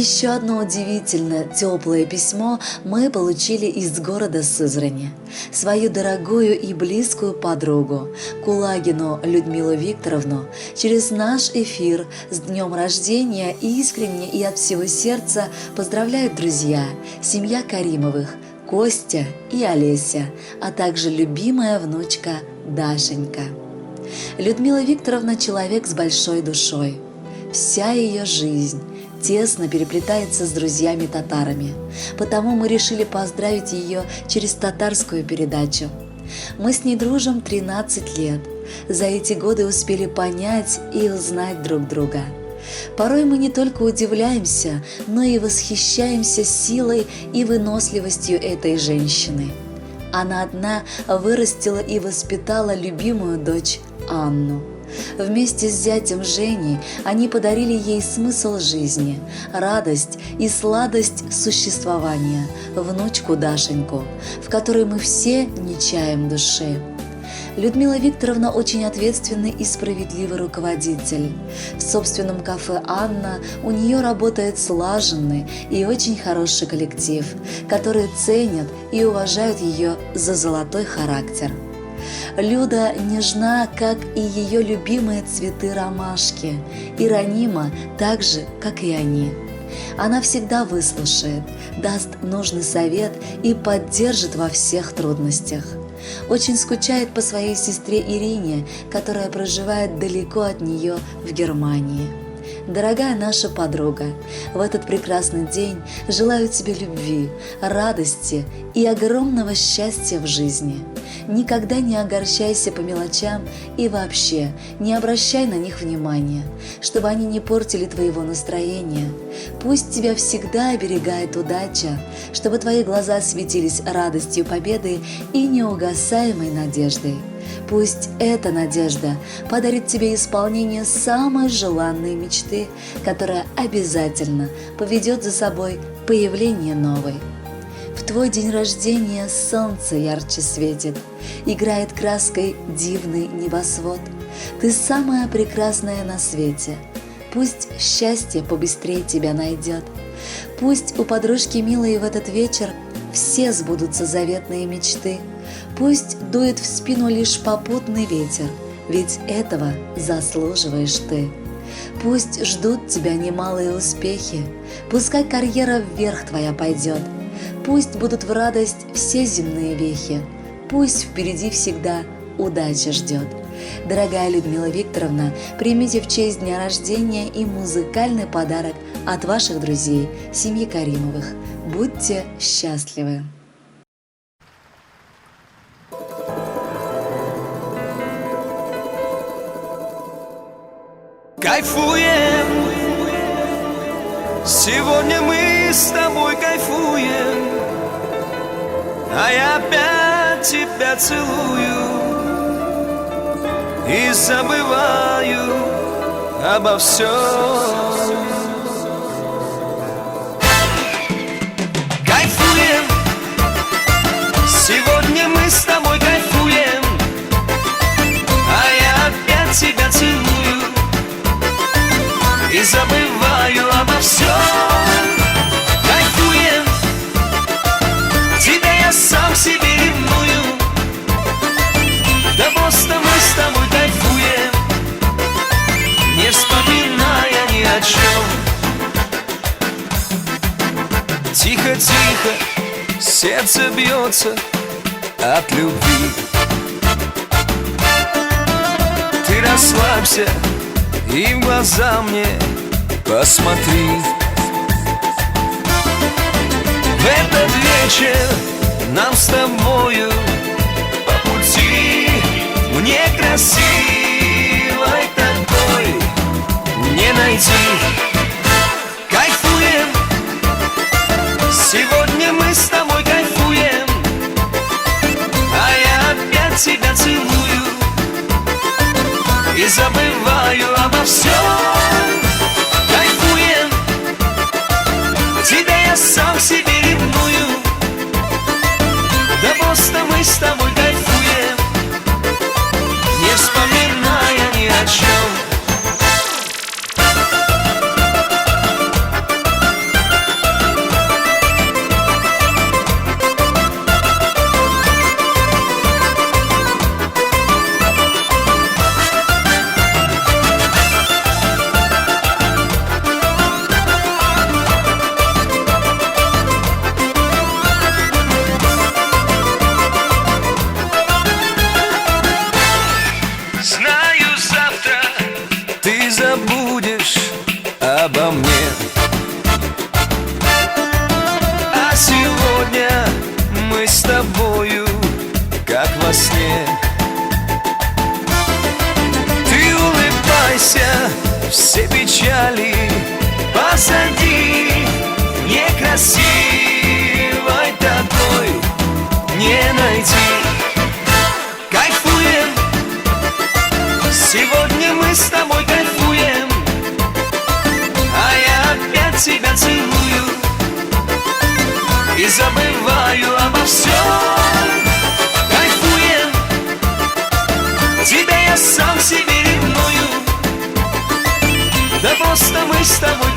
Еще одно удивительно теплое письмо мы получили из города Сызрани. Свою дорогую и близкую подругу, Кулагину Людмилу Викторовну, через наш эфир с днем рождения искренне и от всего сердца поздравляют друзья, семья Каримовых, Костя и Олеся, а также любимая внучка Дашенька. Людмила Викторовна – человек с большой душой. Вся ее жизнь тесно переплетается с друзьями-татарами, потому мы решили поздравить ее через татарскую передачу. Мы с ней дружим 13 лет. За эти годы успели понять и узнать друг друга. Порой мы не только удивляемся, но и восхищаемся силой и выносливостью этой женщины. Она одна вырастила и воспитала любимую дочь Анну. Вместе с зятем Женей они подарили ей смысл жизни, радость и сладость существования, внучку Дашеньку, в которой мы все не чаем души. Людмила Викторовна очень ответственный и справедливый руководитель. В собственном кафе «Анна» у нее работает слаженный и очень хороший коллектив, которые ценят и уважают ее за золотой характер. Люда нежна, как и ее любимые цветы ромашки, и ранима так же, как и они. Она всегда выслушает, даст нужный совет и поддержит во всех трудностях. Очень скучает по своей сестре Ирине, которая проживает далеко от нее в Германии. Дорогая наша подруга, в этот прекрасный день желаю тебе любви, радости и огромного счастья в жизни. Никогда не огорчайся по мелочам и вообще не обращай на них внимания, чтобы они не портили твоего настроения. Пусть тебя всегда оберегает удача, чтобы твои глаза светились радостью победы и неугасаемой надеждой. Пусть эта надежда подарит тебе исполнение самой желанной мечты, которая обязательно поведет за собой появление новой. В твой день рождения солнце ярче светит, играет краской дивный небосвод. Ты самая прекрасная на свете. Пусть счастье побыстрее тебя найдет. Пусть у подружки милой в этот вечер все сбудутся заветные мечты. Пусть дует в спину лишь попутный ветер, ведь этого заслуживаешь ты. Пусть ждут тебя немалые успехи, пускай карьера вверх твоя пойдет. Пусть будут в радость все земные вехи, пусть впереди всегда удача ждет. Дорогая Людмила Викторовна, примите в честь дня рождения и музыкальный подарок от ваших друзей, семьи Каримовых. Будьте счастливы! Кайфуем, сегодня мы с тобой кайфуем, а я опять тебя целую и забываю обо всем. Кайфуем, сегодня мы с тобой кайфуем, а я опять тебя целую и забываю обо всем. Кайфуем, тебя я сам себе ревную, да просто мы с тобой кайфуем, не вспоминая ни о чем. Тихо-тихо сердце бьется от любви. Ты расслабься и в глаза мне посмотри. В этот вечер нам с тобою по пути, мне красивой такой не найти. Кайфуем, сегодня мы с тобой кайфуем, а я опять тебя целую и забываю обо всем. Кайфуем, тебя я сам себе ревную, да просто мы с тобой кайфуем, не вспоминая ни о чем. сне. Ты улыбайся, все печали позади. Некрасивой такой не найти. Кайфуем, сегодня мы с тобой кайфуем, а я опять тебя целую и забываю обо всем. Кайфуем, тебя я сам себе ревную, да просто мы с тобой